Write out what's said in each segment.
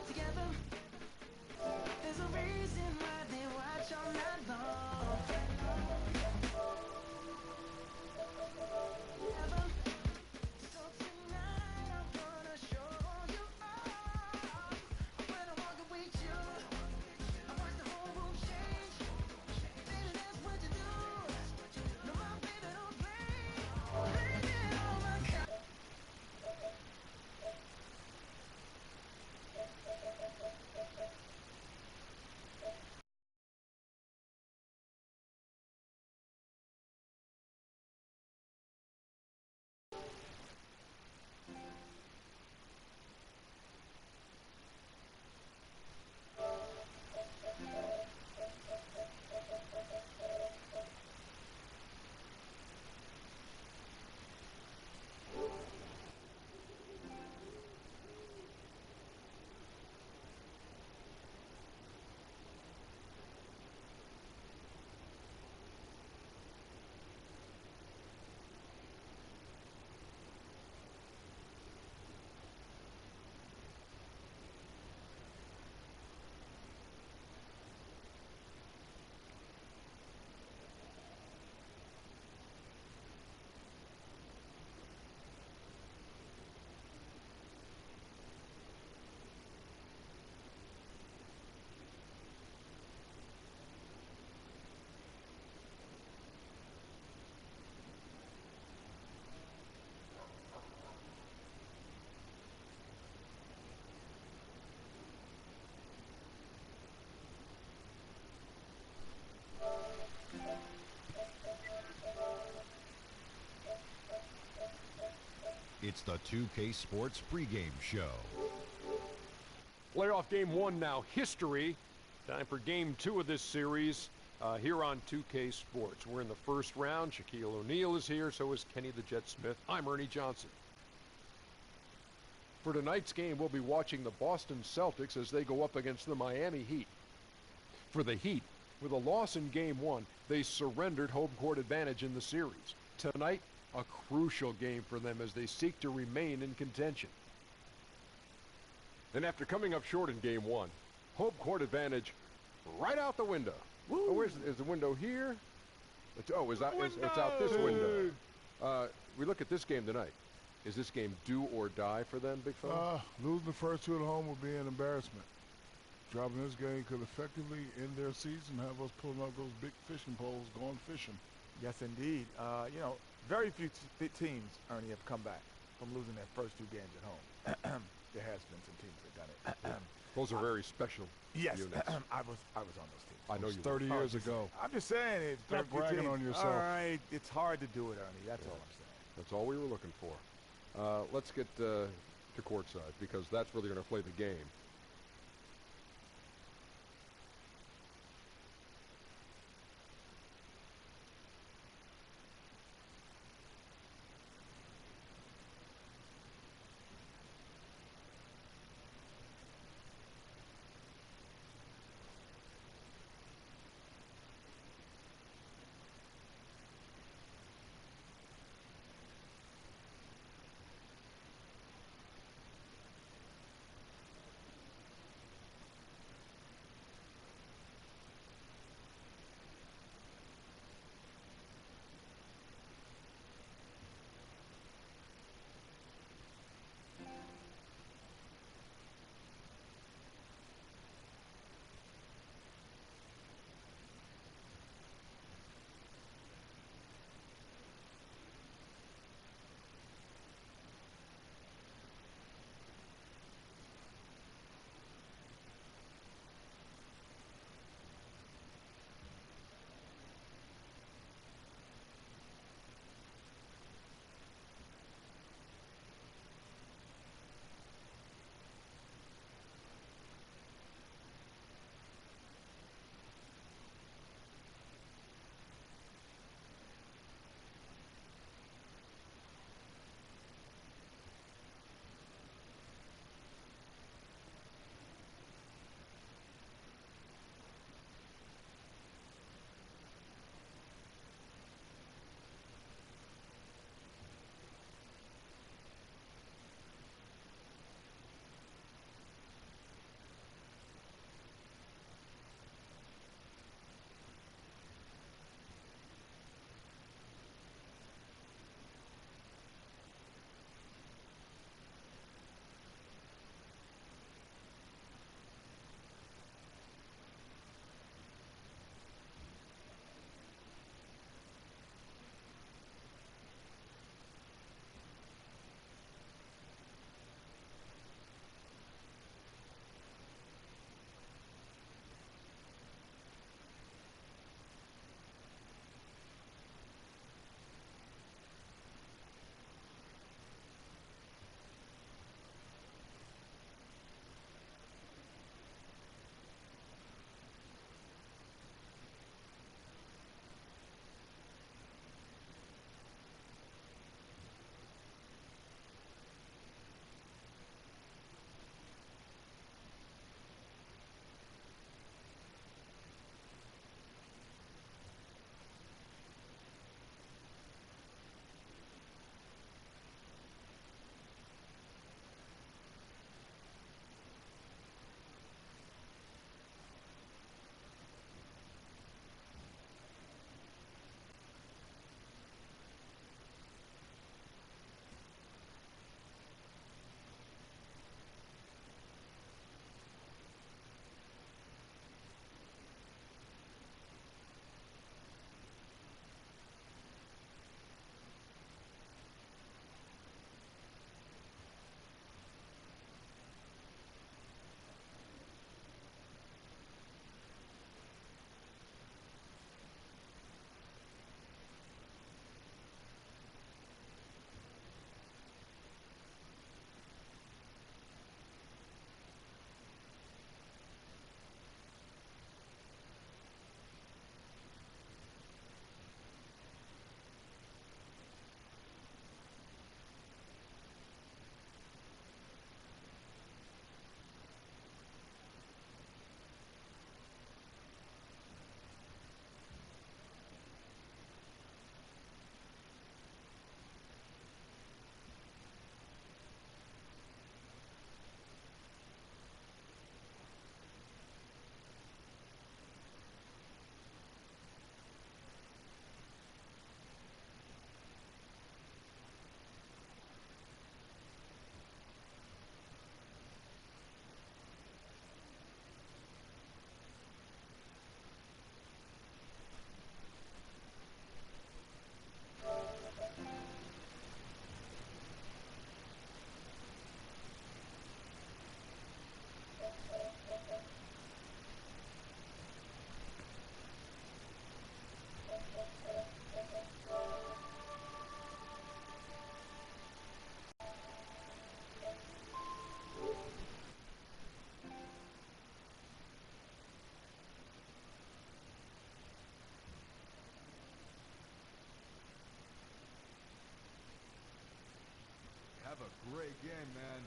Together, there's a reason why they watch all night long. Together, so tonight I'm gonna show you all. When I walk away with you, I watch the whole room change. Baby, that's what you do. No, my baby don't play. Baby, oh my God. It's the 2K Sports pregame show. Playoff game one now, history. Time for game two of this series here on 2K Sports. We're in the first round. Shaquille O'Neal is here, so is Kenny the Jet Smith. I'm Ernie Johnson. For tonight's game, we'll be watching the Boston Celtics as they go up against the Miami Heat. For the Heat, with a loss in game one, they surrendered home court advantage in the series. Tonight, a crucial game for them as they seek to remain in contention. And after coming up short in game one, home court advantage right out the window. Oh, is the window here? It's out this window. We look at this game tonight. Is this game do or die for them, big fella? Losing the first two at home would be an embarrassment. Dropping this game could effectively end their season, have us pulling out those big fishing poles going fishing. Yes, indeed. Very few teams, Ernie, have come back from losing their first two games at home. There has been some teams that done it. Those are very special Yes, units. I was on those teams. I know you 30 were. years ago. I'm just saying it. Stop bragging on yourself. All right, it's hard to do it, Ernie. That's all I'm saying. That's all we were looking for. Let's get to courtside because that's really going to play the game. Great game, man.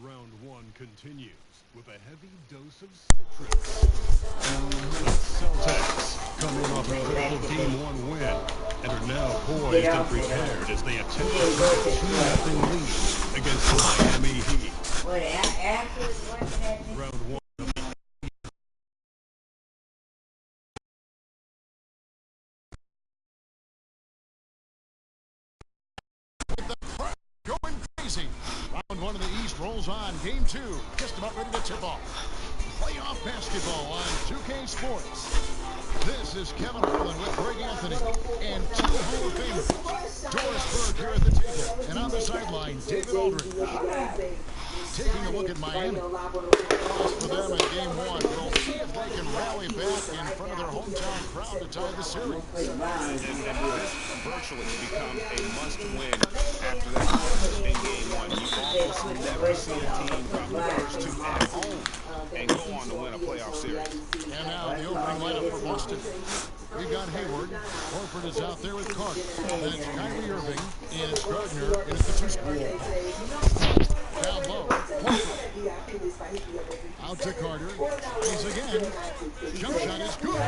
Round one continues with a heavy dose of citrus. The Celtics coming off a critical Game 1 win and are now poised and prepared as they attempt to take a 2-0 lead against the Miami Heat. Round one. Going crazy. Round one of the East rolls on. Game 2 just about ready to tip off. Playoff basketball on 2K Sports. This is Kevin Harlan with Greg Anthony and 2 Hall of Famers. Doris Burke here at the table, and on the sideline, David Aldridge. Taking a look at Miami. Lost for them in Game 1. We'll see if they can rally back in front of their hometown crowd to tie the series. And this virtually become a must-win after that loss in Game 1. You almost never see a team drop the first 2 at home and go on to win a playoff series. And now the opening lineup for Boston. We've got Hayward. Horford is out there with Carter. Then it's Kyrie Irving, and it's Gardner, and it's the 2 spot. Down low. Horford. Out to Carter. He's again. Jump shot is good.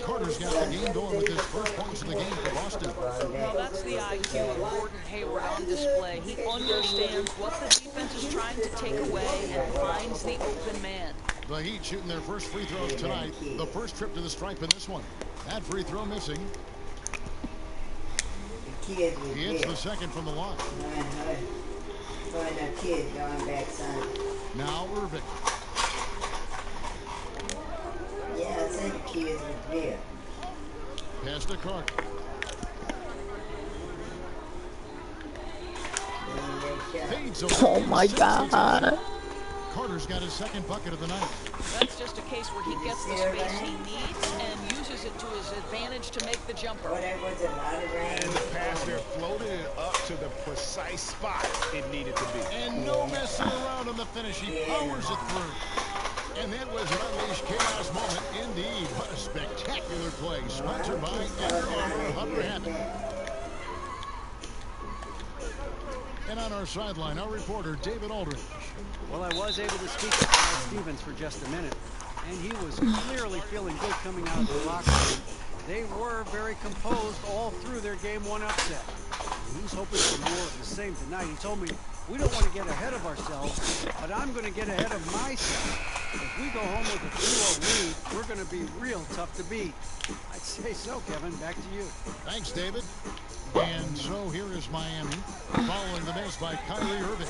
Carter's got the game going with his first points of the game for Boston. Well, that's the IQ of Gordon Hayward on display. He understands what the defense is trying to take away and finds the open man. The Heat shooting their first free throws tonight. The first trip to the stripe in this one. That free throw missing. He hits the second from the line. Now Irving. Yeah, I said the kids were there. Pass to Carter. Fades over. Oh my God. Carter's got his second bucket of the night. That's just a case where he gets the space he needs and uses it to his advantage to make the jumper. And the pass there floated it up to the precise spot it needed to be. And no messing around on the finish. He powers it through. And that was an unleashed chaos moment indeed. What a spectacular play. Sponsored by Under Armour Hunter Habit. And on our sideline, our reporter, David Aldridge. Well, I was able to speak to Brad Stevens for just a minute, and he was clearly feeling good coming out of the locker room. They were very composed all through their Game 1 upset. And he's hoping for more of the same tonight. He told me, we don't want to get ahead of ourselves, but I'm going to get ahead of myself. If we go home with a 2-0 lead, we're going to be real tough to beat. I'd say so, Kevin. Back to you. Thanks, David. And so here is Miami, following the miss by Kyrie Irving.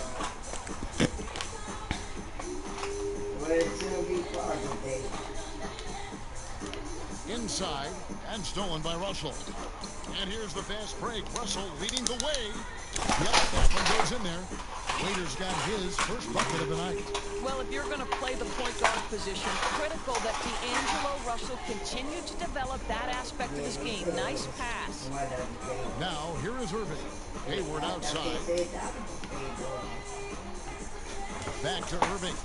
Inside, and stolen by Russell. And here's the fast break. Russell leading the way. Yep, that one goes in there. Waiter's got his first bucket of the night. Well, if you're going to play the point guard position, critical that D'Angelo Russell continue to develop that aspect of his game. Nice pass. Now, here is Irving. Hayward outside. Back to Irving.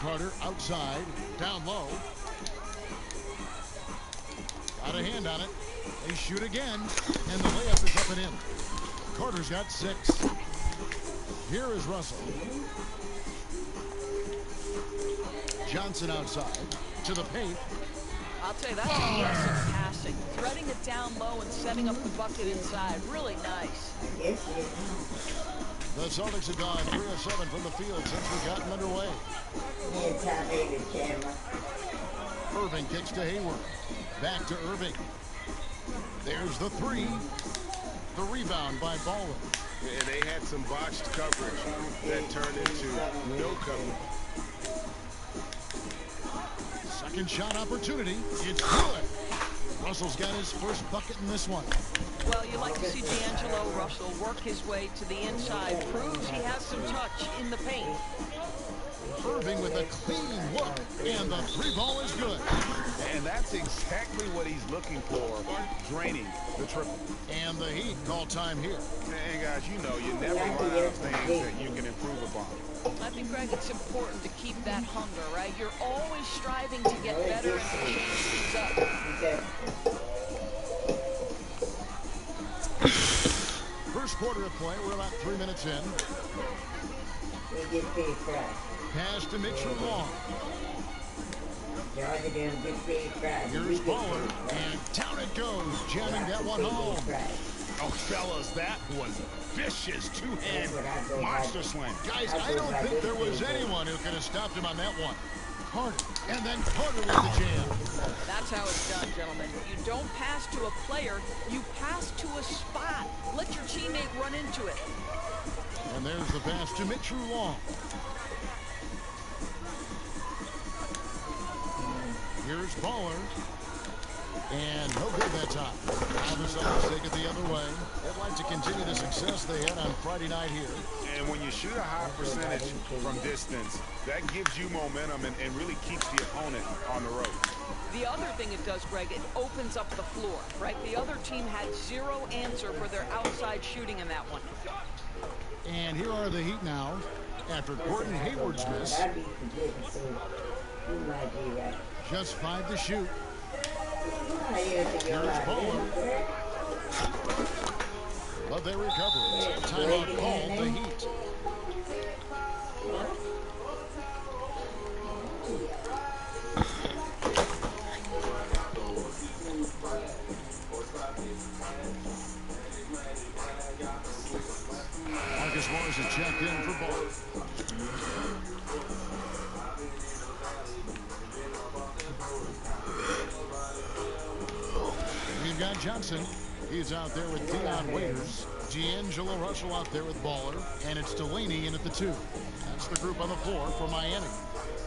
Carter outside, down low. Got a hand on it. They shoot again, and the layup is up and in. Carter's got 6. Here is Russell. Johnson outside to the paint. I'll tell you, that's aggressive passing. Threading it down low and setting up the bucket inside. Really nice. Yes, it The Celtics have gone 3 of 7 from the field since we've gotten underway. is. Me and Tom David camera. Irving kicks to Hayward. Back to Irving. There's the 3. The rebound by Baldwin. And they had some botched coverage that turned into no coverage. Second shot opportunity. It's good. Russell's got his first bucket in this one. Well, you like to see D'Angelo Russell work his way to the inside. Proves he has some touch in the paint. Irving with a clean look, and the 3-ball is good. And that's exactly what he's looking for, draining the triple. And the Heat call time here. And guys, you know, you never run out of things that you can improve upon. I think, Greg, it's important to keep that hunger, right? You're always striving to get better and to change things up. First quarter of play, we're about 3 minutes in. We get pretty fried. Pass to Mitchell Long. They're all doing good pretty fried. Here's Baller, and down it goes, jamming that one home. Oh, fellas, that was vicious two-hand monster slam. Guys, I don't think there was anyone who could have stopped him on that one. Carter, and then Carter with the jam. That's how it's done, gentlemen. You don't pass to a player, you pass to a spot. Let your teammate run into it. And there's the pass to Mitchell Long. Here's Baller. And no good that time. Now the Celtics take it the other way. They'd like to continue the success they had on Friday night here. And when you shoot a high percentage from distance, that gives you momentum and really keeps the opponent on the road. The other thing it does, Greg, it opens up the floor, right? The other team had zero answer for their outside shooting in that one. And here are the Heat now after Gordon Hayward's miss. Just 5 to shoot. Here's Baller. But they recover it. Timeout called the Heat. Marcus Morris is checked in for Baller. We've got Johnson. He's out there with Dion Waiters. D'Angelo Russell out there with Baller. And it's Delaney in at the 2. That's the group on the floor for Miami.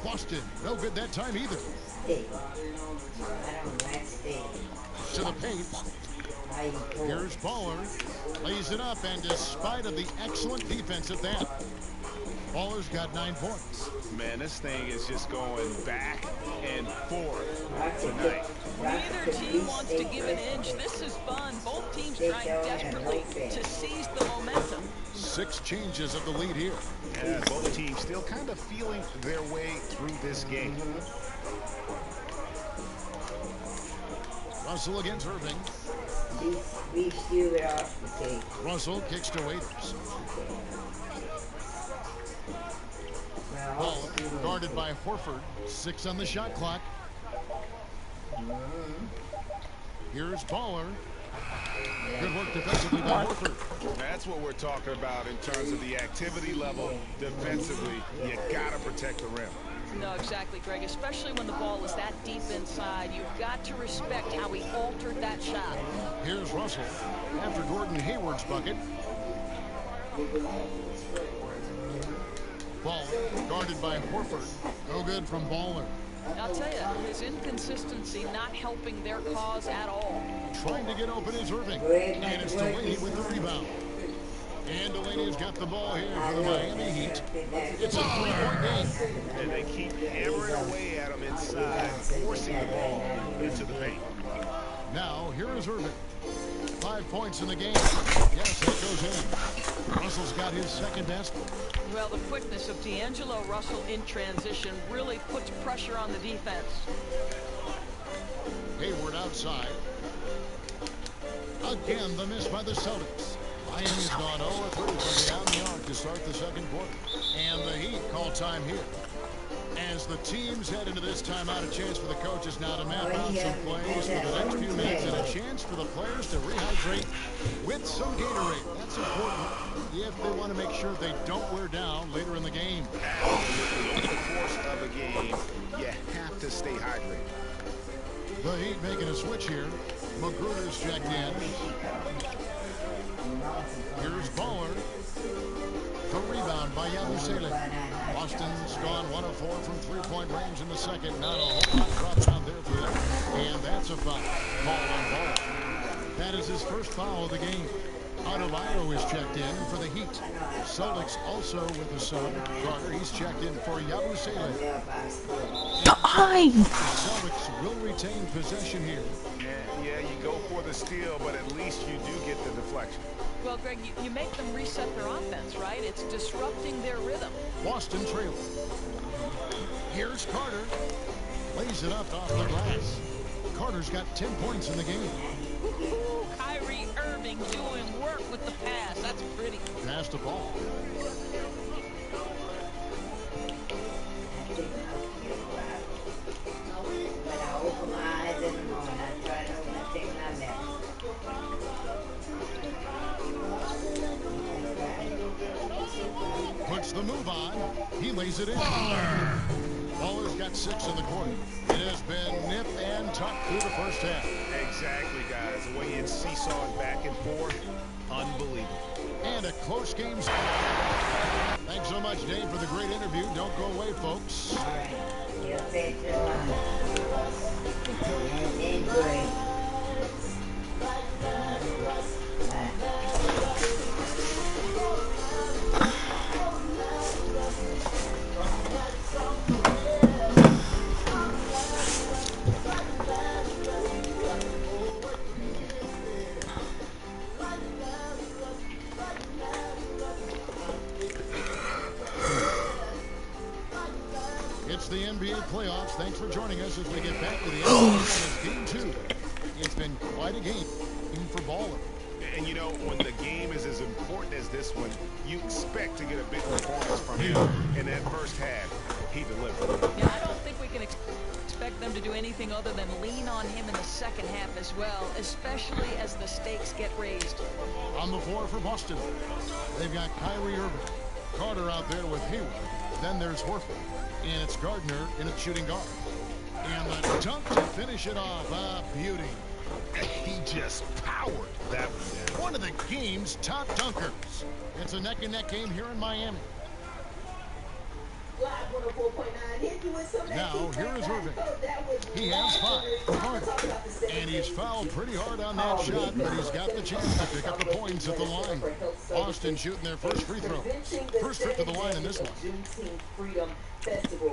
Boston, no good that time either. To the paint. Here's Baller. Lays it up, and despite of the excellent defense at that, Baller's got 9 points. Man, this thing is just going back and forth tonight. Neither team wants to give an inch. This is fun. Both teams trying desperately to seize the momentum. 6 changes of the lead here. And both teams still kind of feeling their way through this game. Russell against Irving. Russell kicks to Waiters. Ball guarded by Horford. 6 on the shot clock. Here's Baller. Good work defensively by Horford. That's what we're talking about in terms of the activity level defensively. You got to protect the rim. No, exactly, Greg. Especially when the ball is that deep inside. You've got to respect how he altered that shot. Here's Russell after Gordon Hayward's bucket. Ball guarded by Horford. No good from Baller. I'll tell you, his inconsistency not helping their cause at all. Trying to get open is Irving. And it's Delaney with the rebound. And Delaney's got the ball here for the Miami Heat. It's a 3-point game. And they keep hammering away at him inside, forcing the ball into the paint. Now, here is Irving. 5 points in the game. Yes, that goes in. Russell's got his second basket. Well, the quickness of D'Angelo Russell in transition really puts pressure on the defense. Hayward outside. Again, the miss by the Celtics. Miami's gone 0-3 from beyond the arc to start the second quarter. And the Heat call time here. As the teams head into this timeout, a chance for the coaches now to map out some plays for the next few minutes and a chance for the players to rehydrate with some Gatorade. That's important if they want to make sure they don't wear down later in the game. Over the course of a game, you have to stay hydrated. The Heat making a switch here. Magruder's checked in. Here's Baller. The rebound by Yabusele. Boston's gone 1 of 4 from three-point range in the second. Not a whole lot dropping out there for them. And that's a foul. Called on Baller. That is his first foul of the game. Adebayo is checked in for the Heat. Celtics also with the sub. Carter, he's checked in for Yabusele. Celtics will retain possession here. Yeah, you go for the steal, but at least you do get the deflection. Well, Greg, you make them reset their offense, right? It's disrupting their rhythm. Boston trailing. Here's Carter. Lays it up off the glass. Carter's got 10 points in the game. Ooh, Kyrie Irving doing work with the pass. That's pretty. Pass the ball. Puts the move on. He lays it in. Baller's got 6 in the quarter. It has been nip and tuck through the first half. Exactly, guys. The way it's seesawing back and forth, unbelievable. And a close game. Thanks so much, Dave, for the great interview. Don't go away, folks. It's the NBA playoffs. Thanks for joining us as we get back to the NBA Game 2. It's been quite a game for Baller. And you know, when the game is as important as this one, you expect to get a big performance from him. In that first half, he delivered. Yeah, I don't think we can expect them to do anything other than lean on him in the second half as well, especially as the stakes get raised. On the floor for Boston, they've got Kyrie Irving. Carter out there with Hayward. Then there's Horford. And it's Gardner in a shooting guard. And the dunk to finish it off. A beauty. He just powered that one down. One of the game's top dunkers. It's a neck-and-neck game here in Miami. Now, here is Irving. He has 5 for Carter. And he's fouled pretty hard on that shot, but he's got the chance to pick up the points at the line. Boston shooting their first free throw. First trip to the line in this one.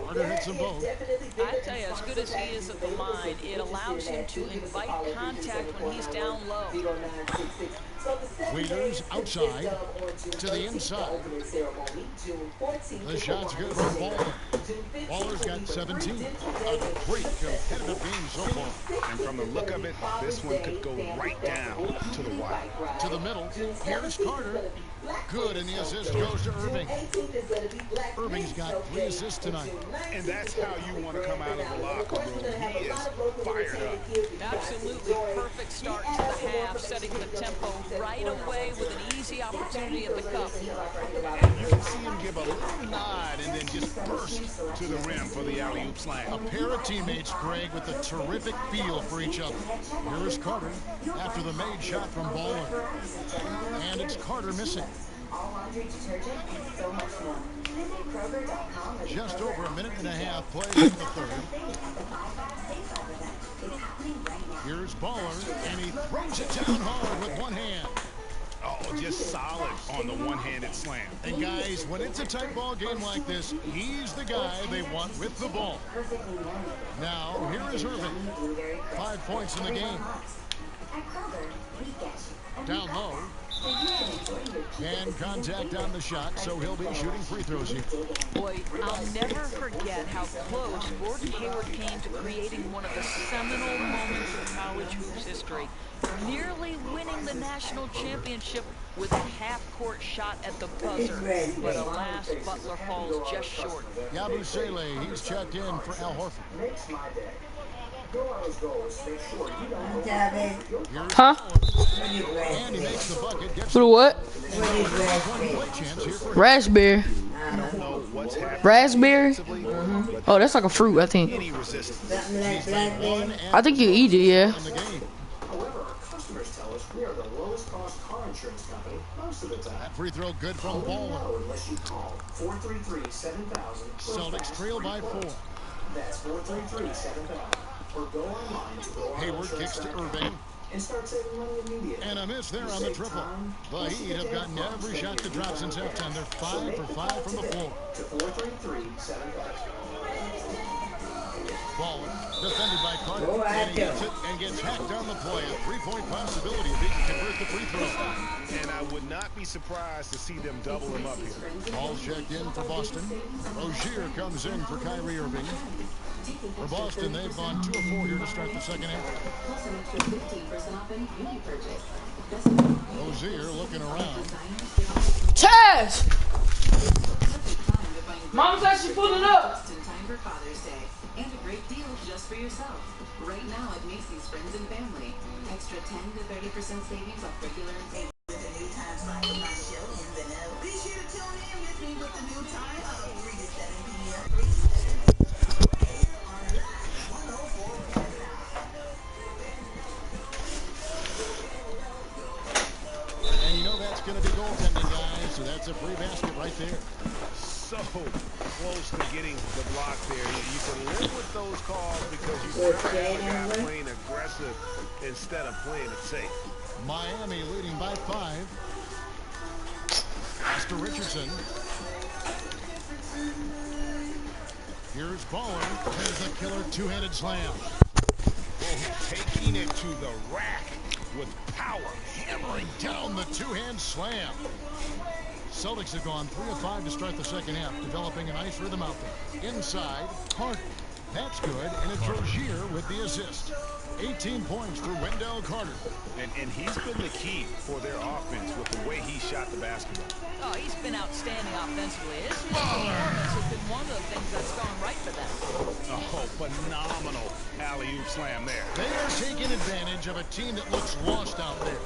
Carter hits them both. I tell you, as good as he is at the line, it allows him to invite contact when he's down low. Waiters outside to the inside. The shot's good for Baller. Baller's got 17. A great competitive game so far. And from the look of it, this one could go right down to the wire. To the middle. Here's Carter. Good, and the assist goes to Irving. Irving's got 3 assists tonight. And that's how you want to come out of the locker room. He is fired up. Absolutely perfect start to the half, setting the tempo right away with an easy opportunity at the cup. And you can see him give a little nod and then just burst to the rim for the alley-oop slam. A pair of teammates, Greg, with a terrific feel for each other. Here is Carter after the made shot from Baller. And it's Carter missing. Just over a minute and a half played in the third. Here's Baller, and he throws it down hard with one hand. Oh, just solid on the one-handed slam. And guys, when it's a tight ball game like this, he's the guy they want with the ball. Now, here is Irving. 5 points in the game. Down low. And contact on the shot, so he'll be shooting free throws here. Boy, I'll never forget how close Gordon Hayward came to creating one of the seminal moments in college hoops history. nearly winning the national championship with a half-court shot at the buzzer. But alas, Butler falls just short. Yabusele, he's checked in for Al Horford. Huh? And he makes the bucket, gets For the what? one chance here for Raspberry. I don't know what's happening. Raspberry? defensively, but Oh, that's like a fruit, I think. any resistance. I think you eat it, yeah. in the game. However, customers tell us we are the lowest cost car insurance company most of the time. That free throw good from Baldwin. Unless you call 433-7000. Celtics trail by 4. That's 433-7000. Or go online to Hayward kicks to Irving. and start saving money immediately. And a miss there on the triple. The Heat have gotten every shot to drop since halftime. They're 5 for 5 from the floor. To 433-7000. Baldwin defended by Carter. And he gets it and gets hacked on the play. A three-point possibility if he can convert the free throw. And I would not be surprised to see them double him up here. All checked in for Boston. Rozier comes in for Kyrie Irving. For Boston, they've gone 2 of 4 here to start the second half. Rozier looking around. Taz! Mama said she's pulling up. In time for Father's Day. And a great deal just for yourself. Right now at Macy's Friends and Family. Extra 10 to 30% savings off regular and savings. With the new time slot of my show in the know. Be sure to tune in with me with the new time of 3 to 7 p.m. And you know that's going to be goaltending, guys. So that's a free basket right there. So close to getting the block there. You can live with those calls because you have a guy playing aggressive instead of playing it safe. Miami leading by 5. Oscar Richardson. Here's Ballin. There's a killer two-handed slam. Taking it to the rack with power. Hammering down the two-hand slam. Celtics have gone 3 of 5 to start the second half, developing a nice rhythm out there. Inside, Carter. That's good, and it's Rozier with the assist. 18 points for Wendell Carter. And he's been the key for their offense with the way he shot the basketball. Oh, he's been outstanding offensively. His performance has been one of the things that's gone right for them. Oh, phenomenal alley-oop slam there. They are taking advantage of a team that looks lost out there.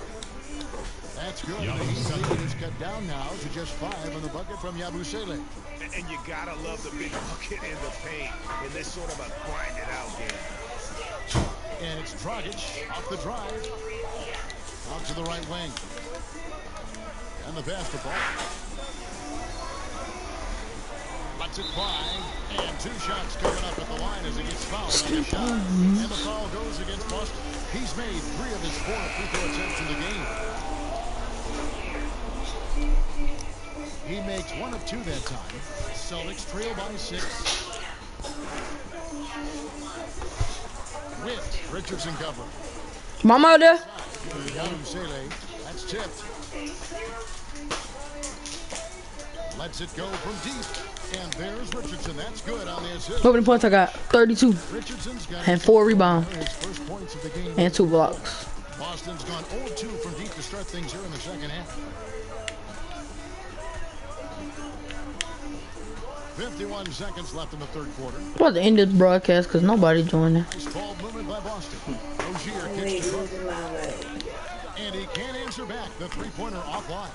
That's good. The Heat lead is cut down now to just 5 on the bucket from Yabusele. And you gotta love the big bucket in the paint in this sort of a grind-it-out game. And it's Dragic off the drive. Out to the right wing. And the basketball. Lets it fly. And 2 shots coming up at the line as he gets fouled on the shot. And the foul goes against Boston. He's made 3 of his 4 free throw attempts in the game. He makes 1 of 2 that time. Celtics trail by 6. With Richardson cover. Mama out there? Yabusele, that's tipped. Lets it go from deep. And there's Richardson. That's good on the assist. How many points I got? 32. Richardson's got And 4 rebounds. his first points of the game. And 2 blocks. Boston's gone 0-2 from deep to start things here in the second half. 51 seconds left in the third quarter. I'm about to end this broadcast because nobody joined it. Nice ball movement by Boston. Rozier kicks to Carter. And he can't answer back. The three-pointer offline.